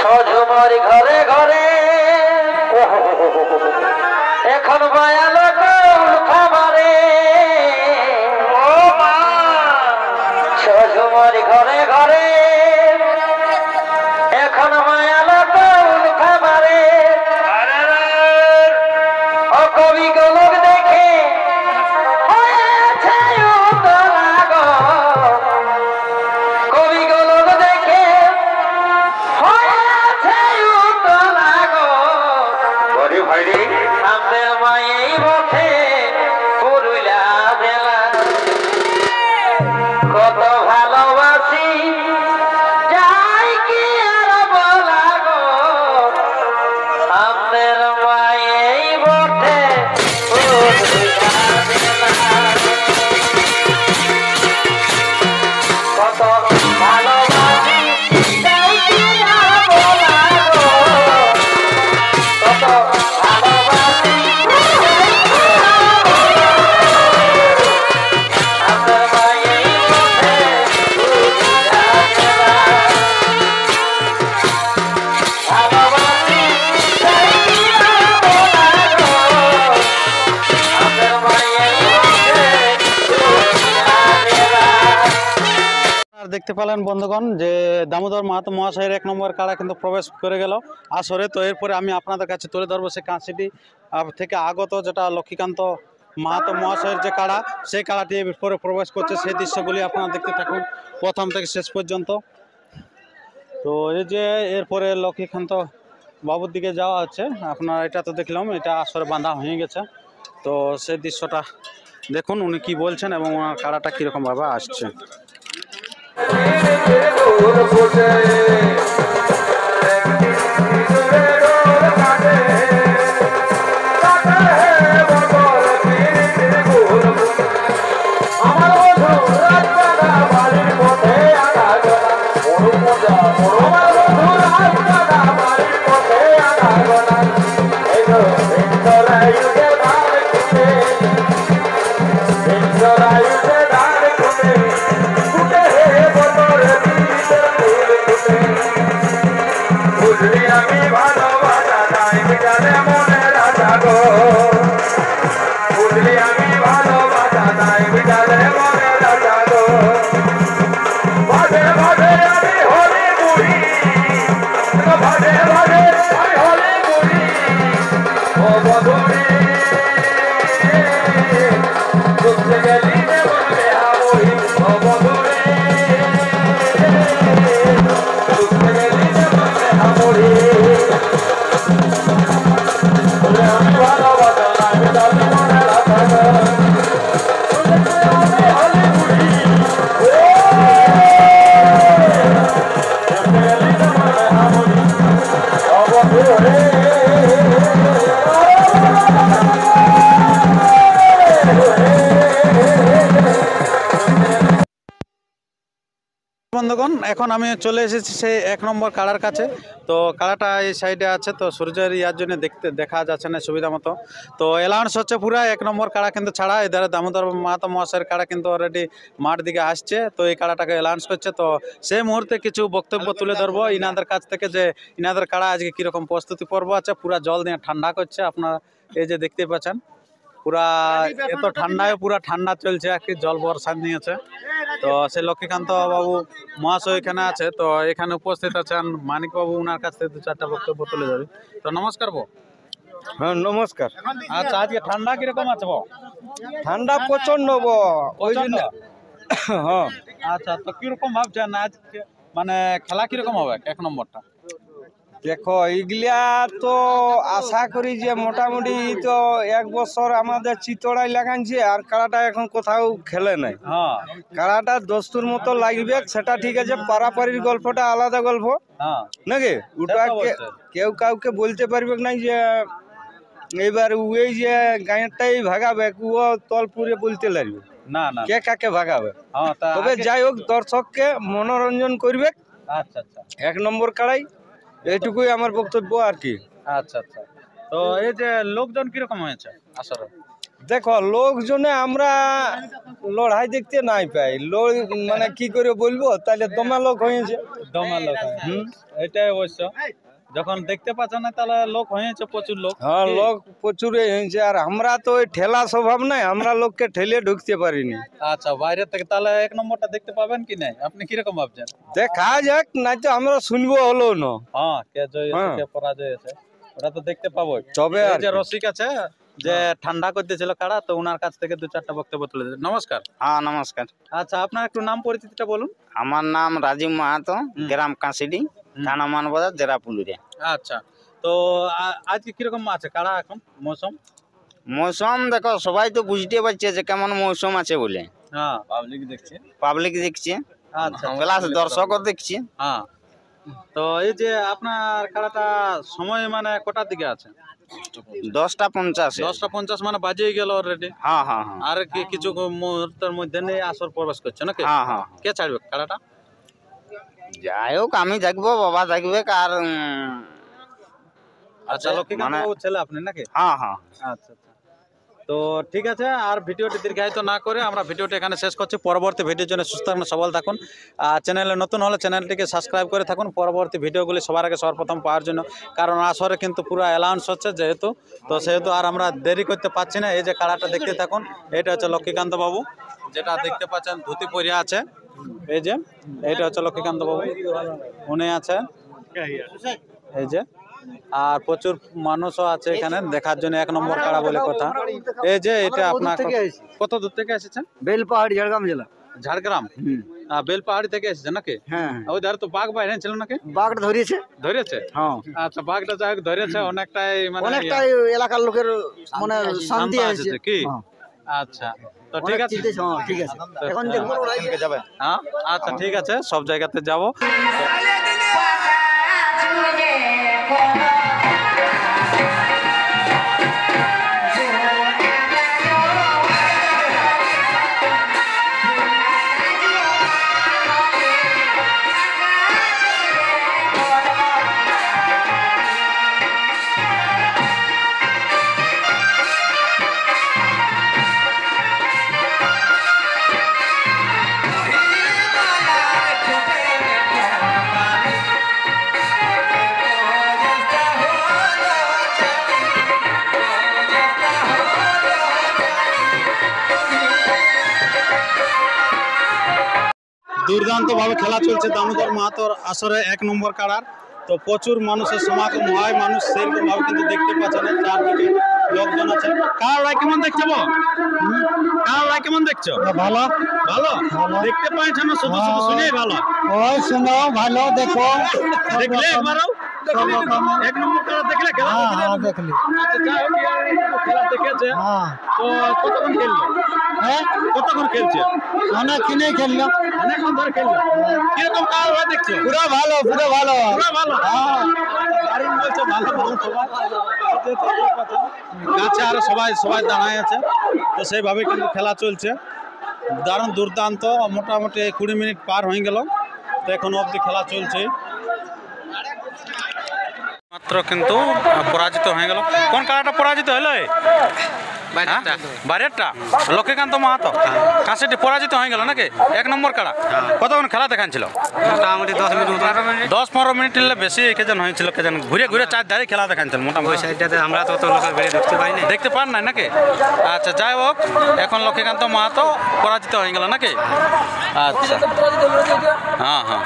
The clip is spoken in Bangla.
সঝুমর ঘরে ঘরে এখন বায়ালো খাবারে সঝুমর ঘরে ঘরে এখন বায়ালো খাবারে ও কবি গোলক দেখে কবি গোলক দেখে আমাদের মায়ের পথে পুরুলা বেলা কত ভালোবাসি যাই কি আর বলা গো আমাদের মায়ের পথে পুরুলা বেলা কত ভালোবাসি যাই কি আর বলা গো কত দেখতে পেলেন বন্ধুগণ যে দামোদর মাহাতো মহাশয়ের 1 নম্বর কাড়া কিন্তু প্রবেশ করে গেল আসরে। তো এরপরে আমি আপনাদের কাছে তুলে ধরবো সেই কাঁচিটি থেকে আগত যেটা লক্ষ্মীকান্ত মাহাতো মহাশয়ের যে কাড়া, সেই কাড়াটি এরপরে প্রবেশ করছে, সেই দৃশ্যগুলি আপনারা দেখতে থাকুন প্রথম থেকে শেষ পর্যন্ত। তো এই যে এরপরে লক্ষ্মীকান্ত বাবুর দিকে যাওয়া হচ্ছে, আপনারা এটা তো দেখলাম এটা আসরে বাঁধা হয়ে গেছে। তো সেই দৃশ্যটা দেখুন উনি কি বলছেন এবং ওনার কাড়াটা কীরকমভাবে আসছে। বন্ধুগণ এখন আমি চলে এসেছি সেই 1 নম্বর কাড়ার কাছে। তো কাড়াটা এই সাইডে আছে, তো সূর্যের ইয়ার জন্য দেখা যাচ্ছে না সুবিধা মতো। তো অ্যালাউন্স হচ্ছে পুরা 1 নম্বর কাড়া কিন্তু ছাড়া, এধারে দামোদর মাহাতো মহাশয়ের কাড়া কিন্তু অলরেডি মাঠ দিকে আসছে। তো এই কাড়াটাকে অ্যালাউন্স করছে, তো সেই মুহূর্তে কিছু বক্তব্য তুলে ধরবো ইনাদের কাছ থেকে যে ইনাদের কাড়া আজকে কীরকম প্রস্তুতি পর্ব আছে। পুরা জল দিয়ে ঠান্ডা করছে, আপনারা এই যে দেখতে পাচ্ছেন পুরা এত ঠান্ডায় পুরা ঠান্ডা চলছে আর কি, জল বর্ষা নিয়েছে। তো সে লক্ষ্মীকান্ত বাবু মহাশয় এখানে আছে, তো এখানে উপস্থিত আছেন মানিক বাবু, ওনার কাছ থেকে 2-4টা বক্তব্য তুলে ধরি। তো নমস্কার বো। হ্যাঁ নমস্কার। আচ্ছা আজকে ঠান্ডা কিরকম আছে বো? ঠান্ডা প্রচন্ড বো, ওই জন্য। হ্যাঁ আচ্ছা, তো কিরকম ভাবছেন আজকে মানে খেলা কিরকম হবে 1 নম্বরটা? দেখো এইগুলা তো আশা করি যে মোটামুটি তো 1 বছর আমাদের চিতড়াই লাগাইছে আর কাড়াটা এখন কোথাও খেলে নাই। হ্যাঁ কাড়াটা দস্তুর মতো লাগবে, সেটা ঠিক আছে, পারাপারির গল্পটা আলাদা গল্প নাকি, ওটা কেউ কাউকে বলতে পারবে না যে এইবার ওই যে গাঁয়েরটাই ভাগাবে, ও তলপুরে বলতে লাগবে না না কে কাকে ভাগাবে। তবে যাই হোক দর্শককে মনোরঞ্জন করবে। আচ্ছা আচ্ছা 1 নম্বর কাড়াই, এইটুকুই আমার বক্তব্য আর কি। আচ্ছা আচ্ছা। তো এই যে লোকজন কিরকম হয়েছে আসলে? দেখো লোকজনে আমরা লড়াই দেখতে নাই পাই, মানে কি করে বলবো, তাহলে দমা লোক হয়েছে। দমা লোক হয়। এটাই অবশ্য, যখন দেখতে পাচ্ছ না তাহলে লোক হয়েছে, প্রচুর লোক। হ্যাঁ, লোক প্রচুর হয়েছে। আর আমরা তো ওই ঠেলা স্বভাব নাই, আমরা লোককে ঠেলে ঢুকতে পারিনি। আচ্ছা, বাইরে থেকে তাহলে 1 নম্বরটা দেখতে পাবেন কি নাই, আপনি কিরকম ভাবছেন? দেখা যাক, নাই তো আমরা শুনবো হলো না। হ্যাঁ, কে জয় আছে কে পরাজয় আছে ওটা তো দেখতে পাবো। তবে এই আর যে কি। রসিক আছে যে ঠান্ডা করতেছিল কাড়া, তো ওনার কাছ থেকে 2-4টা বক্তব্য তুলে দিন। নমস্কার। হ্যাঁ নমস্কার, আচ্ছা, আপনার একটু নাম পরিচিতিটা বলুন। আমার নাম রাজীব মাহাতো, গ্রাম কাঁসিডি, থানা মানবাজার, জেলা পুরুলিয়া। আচ্ছা, তো আজকে কিরকম আছে কাড়া এখন মৌসুম? মৌসুম দেখো, সবাই তো বুঝতে পারছে যে কেমন মৌসুম আছে বলে। হ্যাঁ, পাবলিক দেখছে। পাবলিক দেখছে, আচ্ছা, প্লাস দর্শকও দেখছে। হ্যাঁ। তো এই যে আপনার কাড়াটা সময় মানে কটার দিকে আছে? 10:50। 10:50 মানে বাজেই গেল অলরেডি। হ্যাঁ হ্যাঁ হ্যাঁ আর কি কিছু মুহূর্তের মধ্যে নেই আসর প্রবেশ করছে নাকি? হ্যাঁ হ্যাঁ। কে ছাড়বে কাড়াটা? যাই হোক, আমি দেখবো, বাবা দেখবে, আর আচ্ছা, লক্ষ্মীকান্ত বাবুর ছেলে আপনি নাকি? হ্যাঁ হ্যাঁ। আচ্ছা আচ্ছা, তো ঠিক আছে, আর ভিডিওটি দীর্ঘায়িত না করে আমরা ভিডিওটি এখানে শেষ করছি। পরবর্তী ভিডিওর জন্য সুস্থ থাকুন, সবল থাকুন। আর চ্যানেলে নতুন হলে চ্যানেলটিকে সাবস্ক্রাইব করে থাকুন পরবর্তী ভিডিওগুলি সবার আগে সর্বপ্রথম পাওয়ার জন্য। কারণ আসরে কিন্তু পুরো অ্যালাউন্স হচ্ছে যেহেতু, তো সেহেতু আর আমরা দেরি করতে পারছি না। এই যে কাড়াটা দেখতে থাকুন, এটা হচ্ছে লক্ষ্মীকান্ত বাবু, যেটা দেখতে পাচ্ছেন ধুতি পরিয়া আছে। এই যে এইটা হচ্ছে লক্ষ্মীকান্ত বাবু, উনি আছে এই যে। আর প্রচুর মানুষও আছে এখানে দেখার জন্য, 1 নম্বর কাড়া বলে কথা। এই যে এটা আপনার কত দূর থেকে এসেছেন? বেলপাহাড়ি, ঝাড়গ্রাম জেলা। ঝাড়গ্রাম, বেলপাহাড়ি থেকে এসেছেন নাকি? হ্যাঁ, ওই ধারে তো বাঘ বাইরে ছিল নাকি? বাঘটা ধরিয়েছে। ধরেছে? হ্যাঁ, আচ্ছা, বাঘটা যাই হোক ধরেছে, অনেকটাই মানে অনেকটাই এলাকার লোকের মানে শান্তি শান্ত আছে আছে কি? আচ্ছা, তো ঠিক আছে। ঠিক আছে, এখন যাবেন? হ্যাঁ, আচ্ছা ঠিক আছে, সব জায়গাতে যাবো। দুর্দান্ত ভাবে খেলা চলছে দামোদর মাহাতোর আসরে 1 নম্বর কাড়ার। তো প্রচুর মানুষের সমাগম হয়, মানুষ সেরকম ভাবে কিন্তু দেখতে পাচ্ছে না, চারদিকে লোকজন আছে। কাড়াটা কেমন দেখছো? কাড়াটা কেমন দেখছো? ভালো ভালো দেখতে পাচ্ছ না, শুধু শুধু শুনেই ভালো। ওই শোনো, ভালো দেখো, দেখলে একবারও 1 নম্বর কাড়া দেখলে খেলা দেখলি। আচ্ছা, যাই হোক, খেলা দেখেছে। তো কতক্ষণ খেললো? কতক্ষণ খেলছে? অনেকক্ষণই খেললো, অনেকক্ষণ ধরে খেললো। কিরকম কাড়া দেখছো? পুরো ভালো, পুরো ভালো। পুরো ভালো। দারুণ বলছে, ভালো ভালো সবাই। গাছে আরো সবাই দাঁড়ায় আছে, তো সেইভাবে কিন্তু খেলা চলছে। দারুণ দুর্দান্ত, মোটামুটি 20 মিনিট পার হয়ে গেল, তো এখন অবধি খেলা চলছে। মাত্র কিন্তু পরাজিত হয়ে গেল। কোন কাড়াটা পরাজিত হলো? বাইরেরটা লক্ষ্মীকান্ত মাহাতো কাছেটি পরাজিত হয়ে গেল নাকি? 1 নম্বর কাড়া। কতক্ষণ খেলা দেখাচ্ছিল? মোটামুটি 10 মিনিট 10-15 মিনিট বেশি কেজন হয়েছিল, কেজন ঘুরে ঘুরে চারধারে খেলা দেখাচ্ছিল মোটামুটি। সাইডটাতে আমরা তো লোকের বেরিয়ে দেখতে পাইনি, দেখতে পান নাই নাকি? আচ্ছা, যাই হোক, এখন লক্ষ্মীকান্ত মাহাতো পরাজিত হয়ে গেল নাকি? আচ্ছা, হ্যাঁ হ্যাঁ।